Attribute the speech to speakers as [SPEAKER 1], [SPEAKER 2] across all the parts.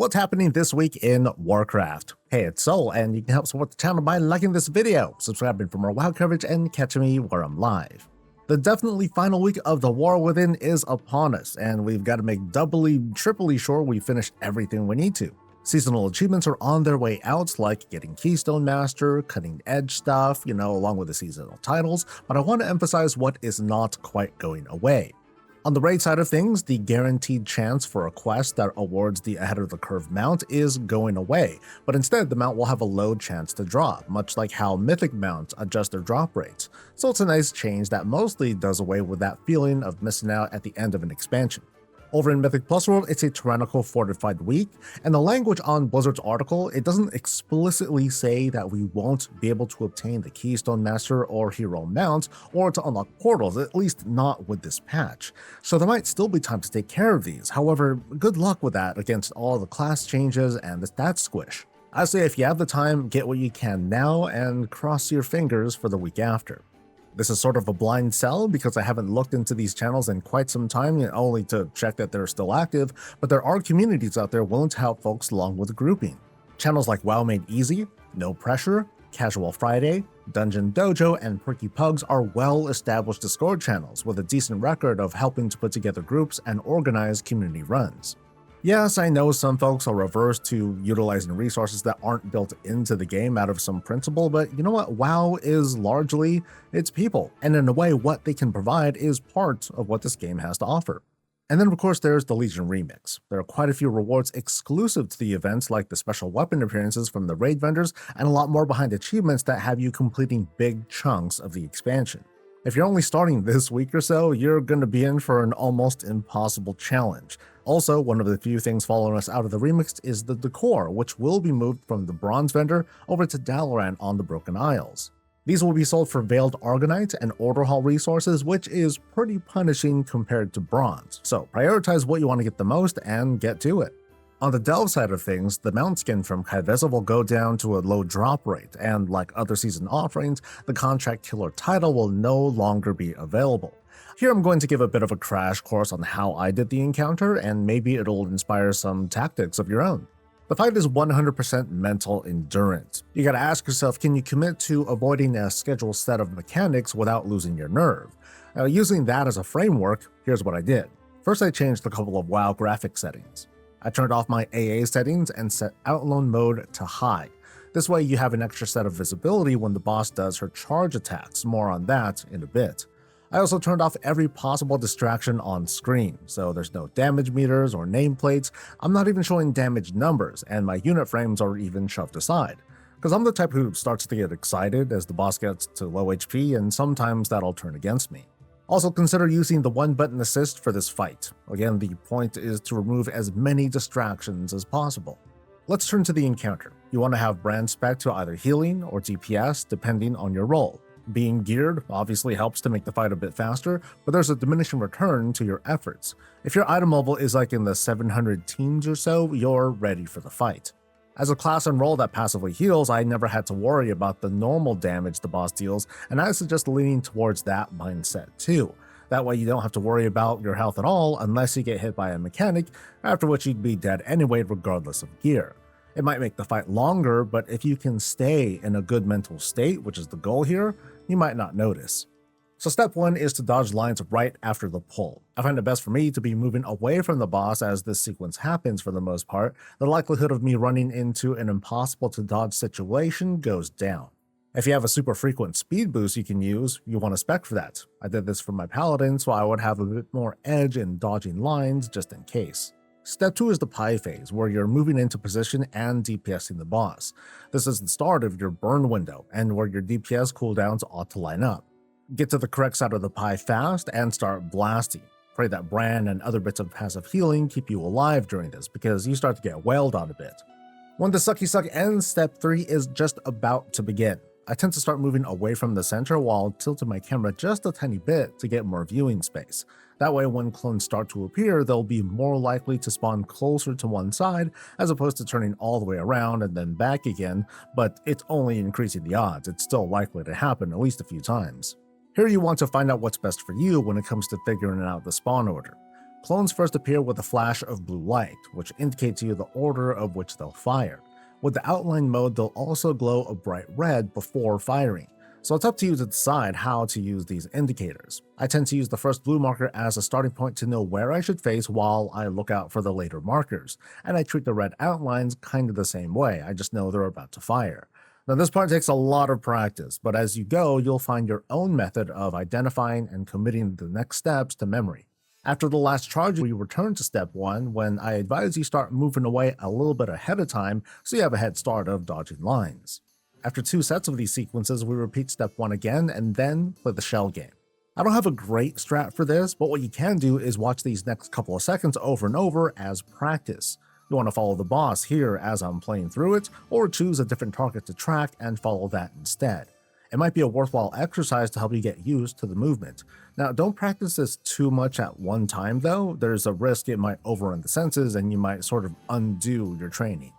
[SPEAKER 1] What's happening this week in Warcraft? Hey, it's Soul, and you can help support the channel by liking this video, subscribing for more WoW coverage, and catching me where I'm live. The definitely final week of the War Within is upon us, and we've got to make doubly, triply sure we finish everything we need to. Seasonal achievements are on their way out, like getting Keystone Master, cutting edge stuff, along with the seasonal titles, but I want to emphasize what is not quite going away. On the raid side of things, the guaranteed chance for a quest that awards the ahead of the curve mount is going away, but instead the mount will have a low chance to drop, much like how Mythic mounts adjust their drop rates. So it's a nice change that mostly does away with that feeling of missing out at the end of an expansion. Over in Mythic Plus World, it's a tyrannical fortified week, and the language on Blizzard's article, it doesn't explicitly say that we won't be able to obtain the Keystone Master or Hero mount, or to unlock portals, at least not with this patch. So there might still be time to take care of these, however, good luck with that against all the class changes and the stat squish. I say if you have the time, get what you can now and cross your fingers for the week after. This is sort of a blind sell because I haven't looked into these channels in quite some time, only to check that they're still active, but there are communities out there willing to help folks along with grouping. Channels like WoW Made Easy, No Pressure, Casual Friday, Dungeon Dojo, and Perky Pugs are well-established Discord channels with a decent record of helping to put together groups and organize community runs. Yes, I know some folks are averse to utilizing resources that aren't built into the game out of some principle, but you know what? WoW is largely its people, and in a way, what they can provide is part of what this game has to offer. And then of course there's the Legion Remix. There are quite a few rewards exclusive to the events, like the special weapon appearances from the raid vendors, and a lot more behind achievements that have you completing big chunks of the expansion. If you're only starting this week or so, you're going to be in for an almost impossible challenge. Also, one of the few things following us out of the remix is the decor, which will be moved from the Bronze vendor over to Dalaran on the Broken Isles. These will be sold for Veiled Argonite and Order Hall resources, which is pretty punishing compared to Bronze, so prioritize what you want to get the most and get to it. On the Delve side of things, the mount skin from Ky'veza will go down to a low drop rate, and like other season offerings, the Contract Killer title will no longer be available. Here I'm going to give a bit of a crash course on how I did the encounter, and maybe it'll inspire some tactics of your own. The fight is 100% mental endurance. You gotta ask yourself, can you commit to avoiding a scheduled set of mechanics without losing your nerve? Now, using that as a framework, here's what I did. First, I changed a couple of WoW graphic settings. I turned off my AA settings and set Outlone mode to high. This way you have an extra set of visibility when the boss does her charge attacks, more on that in a bit. I also turned off every possible distraction on screen, so there's no damage meters or nameplates, I'm not even showing damage numbers, and my unit frames are even shoved aside. Because I'm the type who starts to get excited as the boss gets to low HP, and sometimes that'll turn against me. Also consider using the one-button assist for this fight. Again, the point is to remove as many distractions as possible. Let's turn to the encounter. You want to have brand spec to either healing or DPS depending on your role. Being geared obviously helps to make the fight a bit faster, but there's a diminishing return to your efforts. If your item level is like in the 700 teens or so, you're ready for the fight. As a class and role that passively heals, I never had to worry about the normal damage the boss deals, and I suggest leaning towards that mindset too. That way you don't have to worry about your health at all unless you get hit by a mechanic, after which you'd be dead anyway regardless of gear. It might make the fight longer, but if you can stay in a good mental state, which is the goal here, you might not notice. So step 1 is to dodge lines right after the pull. I find it best for me to be moving away from the boss as this sequence happens for the most part. The likelihood of me running into an impossible to dodge situation goes down. If you have a super frequent speed boost you can use, you want to spec for that. I did this for my paladin so I would have a bit more edge in dodging lines just in case. Step 2 is the pie phase, where you're moving into position and DPSing the boss. This is the start of your burn window, and where your DPS cooldowns ought to line up. Get to the correct side of the pie fast and start blasting. Pray that Bran and other bits of passive healing keep you alive during this, because you start to get wailed on a bit. When the sucky suck ends, step 3 is just about to begin. I tend to start moving away from the center while tilting my camera just a tiny bit to get more viewing space. That way when clones start to appear, they'll be more likely to spawn closer to one side as opposed to turning all the way around and then back again, but it's only increasing the odds. It's still likely to happen at least a few times. Here you want to find out what's best for you when it comes to figuring out the spawn order. Clones first appear with a flash of blue light, which indicates to you the order of which they'll fire. With the outline mode, they'll also glow a bright red before firing, so it's up to you to decide how to use these indicators. I tend to use the first blue marker as a starting point to know where I should face while I look out for the later markers, and I treat the red outlines kind of the same way, I just know they're about to fire. Now this part takes a lot of practice, but as you go, you'll find your own method of identifying and committing the next steps to memory. After the last charge, we return to step 1 when I advise you start moving away a little bit ahead of time so you have a head start of dodging lines. After 2 sets of these sequences, we repeat step 1 again and then play the shell game. I don't have a great strat for this, but what you can do is watch these next couple of seconds over and over as practice. You want to follow the boss here as I'm playing through it, or choose a different target to track and follow that instead. It might be a worthwhile exercise to help you get used to the movement. Now, don't practice this too much at one time though, there's a risk it might overrun the senses and you might sort of undo your training.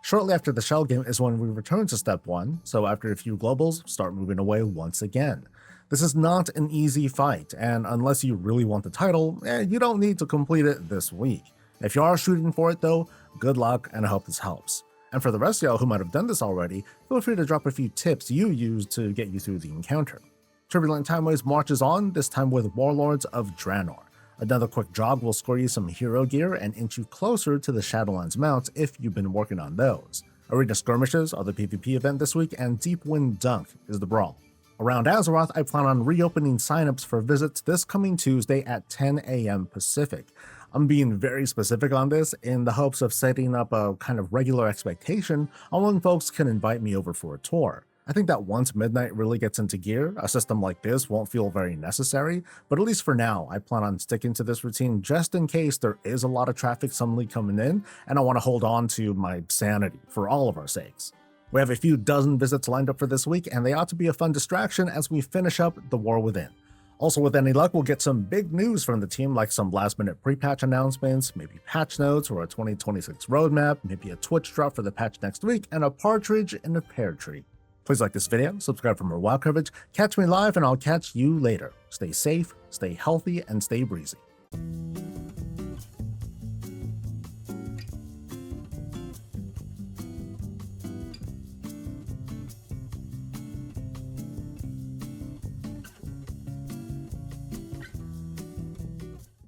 [SPEAKER 1] Shortly after the shell game is when we return to step 1, so after a few globals, start moving away once again. This is not an easy fight, and unless you really want the title, you don't need to complete it this week. If you are shooting for it though, good luck and I hope this helps. And for the rest of y'all who might have done this already, feel free to drop a few tips you use to get you through the encounter. Turbulent Timeways marches on, this time with Warlords of Draenor. Another quick jog will score you some hero gear and inch you closer to the Shadowlands mounts if you've been working on those. Arena Skirmishes are the PvP event this week, and Deep Wind Dunk is the brawl. Around Azeroth, I plan on reopening signups for visits this coming Tuesday at 10 AM Pacific. I'm being very specific on this in the hopes of setting up a kind of regular expectation on when folks can invite me over for a tour. I think that once Midnight really gets into gear, a system like this won't feel very necessary, but at least for now, I plan on sticking to this routine just in case there is a lot of traffic suddenly coming in, and I want to hold on to my sanity for all of our sakes. We have a few dozen visits lined up for this week, and they ought to be a fun distraction as we finish up the War Within. Also, with any luck, we'll get some big news from the team, like some last-minute pre-patch announcements, maybe patch notes or a 2026 roadmap, maybe a Twitch drop for the patch next week, and a partridge in a pear tree. Please like this video, subscribe for more WoW coverage, catch me live, and I'll catch you later. Stay safe, stay healthy, and stay breezy.